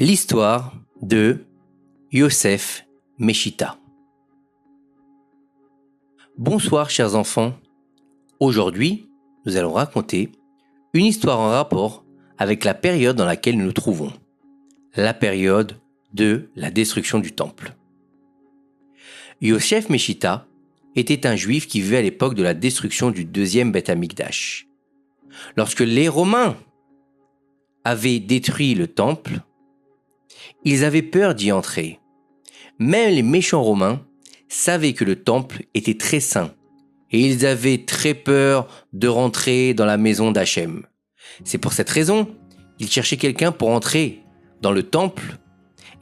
L'histoire de Yosef Meshita. Bonsoir chers enfants. Aujourd'hui, nous allons raconter une histoire en rapport avec la période dans laquelle nous nous trouvons. La période de la destruction du temple. Yosef Meshita était un juif qui vivait à l'époque de la destruction du deuxième Beth Amikdash. Lorsque les Romains avaient détruit le temple, ils avaient peur d'y entrer. Même les méchants Romains savaient que le temple était très saint et ils avaient très peur de rentrer dans la maison d'Hachem. C'est pour cette raison qu'ils cherchaient quelqu'un pour entrer dans le temple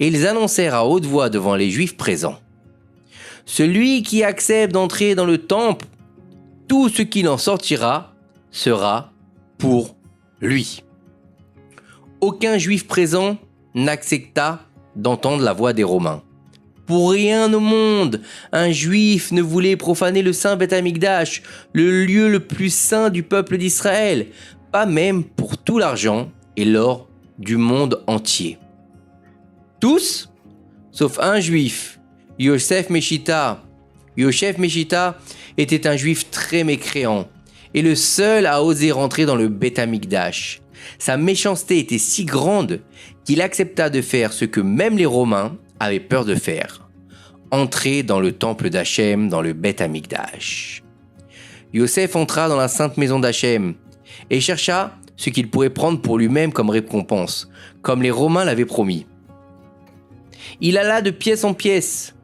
et ils annoncèrent à haute voix devant les Juifs présents: celui qui accepte d'entrer dans le temple, tout ce qu'il en sortira sera pour lui. Aucun Juif présent n'accepta d'entendre la voix des Romains. Pour rien au monde, un Juif ne voulait profaner le saint Beth Amikdash, le lieu le plus saint du peuple d'Israël, pas même pour tout l'argent et l'or du monde entier. Tous, sauf un Juif, Yosef Meshita. Yosef Meshita était un Juif très mécréant et le seul à oser rentrer dans le Beth Amikdash. Sa méchanceté était si grande qu'il accepta de faire ce que même les Romains avaient peur de faire: entrer dans le temple d'Hachem, dans le Beth Amikdash. Yosef entra dans la sainte maison d'Hachem et chercha ce qu'il pourrait prendre pour lui-même comme récompense, comme les Romains l'avaient promis. Il alla de pièce en pièce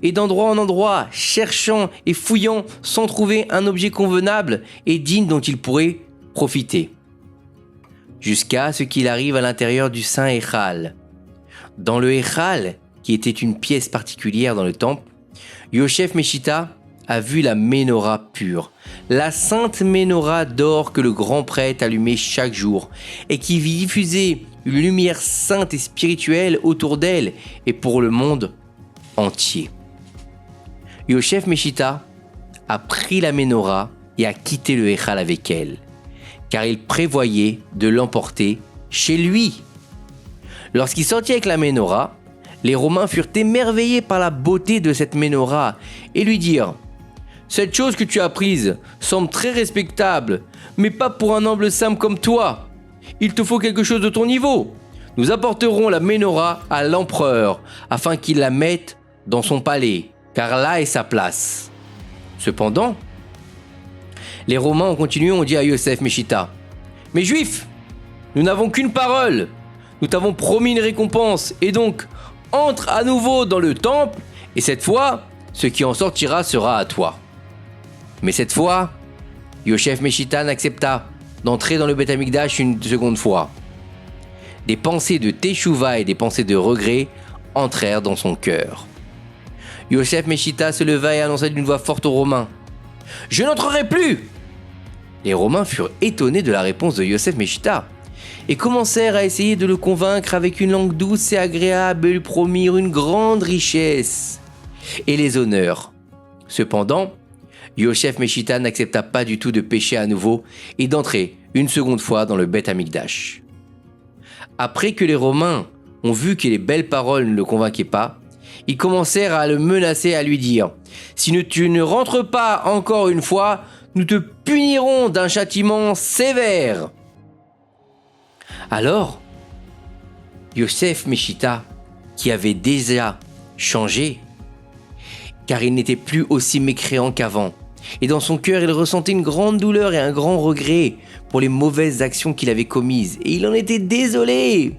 et d'endroit en endroit, cherchant et fouillant sans trouver un objet convenable et digne dont il pourrait profiter, jusqu'à ce qu'il arrive à l'intérieur du saint Echal. Dans le Echal, qui était une pièce particulière dans le temple, Yosef Meshita a vu la Ménorah pure, la sainte Ménorah d'or que le grand prêtre allumait chaque jour et qui diffusait une lumière sainte et spirituelle autour d'elle et pour le monde entier. Yosef Meshita a pris la Ménorah et a quitté le Echal avec elle, car il prévoyait de l'emporter chez lui. Lorsqu'il sortit avec la Ménorah, les Romains furent émerveillés par la beauté de cette Ménorah et lui dirent: cette chose que tu as prise semble très respectable, mais pas pour un humble simple comme toi. Il te faut quelque chose de ton niveau. Nous apporterons la Ménorah à l'empereur afin qu'il la mette dans son palais, car là est sa place. Cependant, les Romains ont continué, ont dit à Yosef Meshita: mais Juifs, nous n'avons qu'une parole. Nous t'avons promis une récompense, et donc entre à nouveau dans le temple, et cette fois, ce qui en sortira sera à toi. Mais cette fois, Yosef Meshita n'accepta d'entrer dans le Beth Amikdash une seconde fois. Des pensées de Teshuvah et des pensées de regret entrèrent dans son cœur. Yosef Meshita se leva et annonça d'une voix forte aux Romains: je n'entrerai plus. Les Romains furent étonnés de la réponse de Yosef Meshita et commencèrent à essayer de le convaincre avec une langue douce et agréable et lui promirent une grande richesse et les honneurs. Cependant, Yosef Meshita n'accepta pas du tout de pécher à nouveau et d'entrer une seconde fois dans le Beth Amikdash. Après que les Romains ont vu que les belles paroles ne le convainquaient pas, ils commencèrent à le menacer, à lui dire: si tu ne rentres pas encore une fois, nous te punirons d'un châtiment sévère. Alors, Yosef Meshita, qui avait déjà changé, car il n'était plus aussi mécréant qu'avant, et dans son cœur il ressentait une grande douleur et un grand regret pour les mauvaises actions qu'il avait commises, et il en était désolé.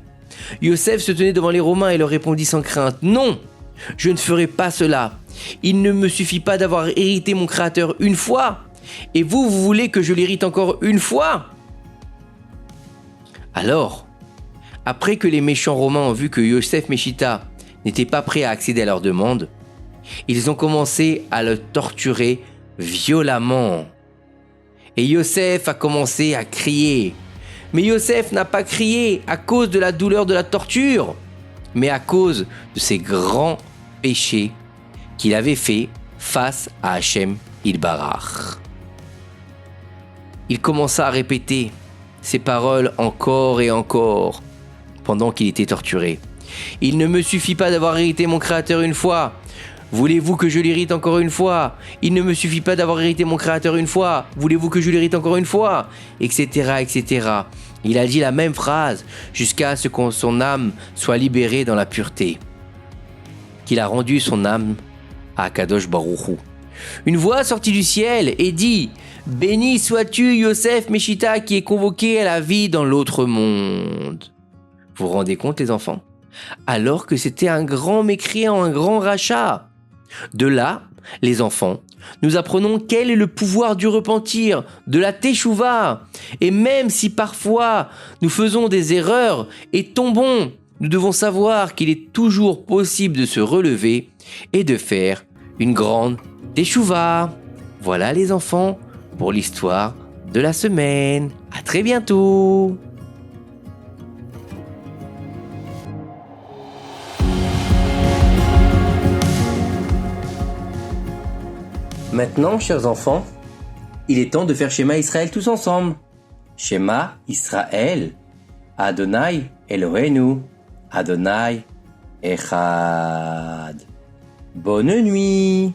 Yosef se tenait devant les Romains et leur répondit sans crainte: non, je ne ferai pas cela. Il ne me suffit pas d'avoir hérité mon Créateur une fois, et vous voulez que je l'hérite encore une fois? Alors, après que les méchants Romains ont vu que Yosef Meshita n'était pas prêt à accéder à leur demande, ils ont commencé à le torturer violemment. Et Yosef a commencé à crier. Mais Yosef n'a pas crié à cause de la douleur de la torture, mais à cause de ses grands péchés qu'il avait faits face à Hachem Yitbarach. Il commença à répéter ces paroles encore et encore. pendant qu'il était torturé. « Il ne me suffit pas d'avoir irrité mon Créateur une fois. Voulez-vous que je l'irrite encore une fois? Il ne me suffit pas d'avoir irrité mon Créateur une fois. Voulez-vous que je l'irrite encore une fois? Etc. etc. Il a dit la même phrase jusqu'à ce que son âme soit libérée dans la pureté. Qu'il a rendu son âme à Kadosh Baruch Hu. Une voix sortit du ciel et dit « Béni sois-tu, Yosef Meshita, qui est convoqué à la vie dans l'autre monde. » Vous vous rendez compte, les enfants? Alors que c'était un grand mécréant, un grand rachat. De là, les enfants, nous apprenons quel est le pouvoir du repentir, de la teshuva. Et même si parfois nous faisons des erreurs et tombons, nous devons savoir qu'il est toujours possible de se relever et de faire une grande teshuva. Voilà les enfants pour l'histoire de la semaine. À très bientôt. Maintenant, chers enfants, il est temps de faire Shema Israël tous ensemble. Shema Israël, Adonai Eloheinu, Adonai Echad. Bonne nuit.